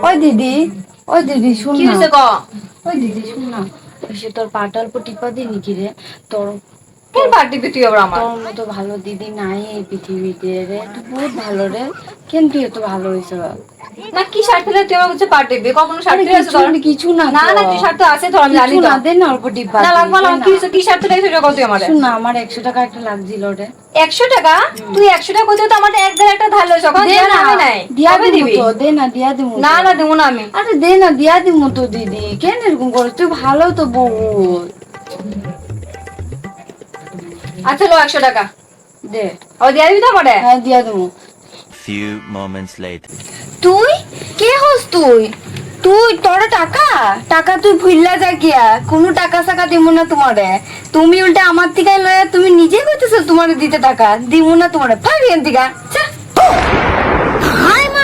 ওই দিদি শুন কি না। হয়েছে ক? ওই দিদি শুন না, সে তোর পাটাল পর টিপা দিই নাকি রে? তোর কোন পার্টি তুই আবার আমার? তোর মতো ভালো দিদি নাই এই পৃথিবীতে রে, তুই বহুত ভালো রে। কেন তুই এত ভালো হয়েছ? না কি স্বার্থে তুই আমার কাছে পার্টি দিবি? কখনো স্বার্থে আছে কিছু তোর? কিছু না না তো। না তুই স্বার্থ আছে তোর, আমি কিছু জানি তো। না, দে না অল্প টিপা না দি, লাগবে না, দে কি না। হয়েছে? কি স্বার্থে দেখছো সেটা কত আমার? শুন না, আমার 100 টাকা একটা লাগছিল রে। 100 টাকা? তুই 100 টাকা কোথাও তো আমার এক দেড় একটা ধার লইছ, কখন দে দিয়া না, নামে নাই? দিয়া কবে দিমু দিবি? তো, দে না, দিয়া দিমু না তো। না দেবো না আমি। আরে দে না, দিয়া দিমু তো দিদি, কেন এরকম করিস? তুই ভালো তো বহুত। আচ্ছা লো 100 টাকা। দে। ও দিয়া দিবি তো আমারে? হ্যাঁ দিয়া দিমু। Few moments later. তুই কে হস তুই? তুই তোর টাকা টাকা তুই ভুললা যা গিয়া, কোনো টাকা সাকা দিমু না তোমারে। তুমি উল্টা আমার থেকে লয়া তুমি নিজে কইতেছো তোমারে দিতে টাকা দিমু না তোমারে, ভাবি এন থেকে। হাই মা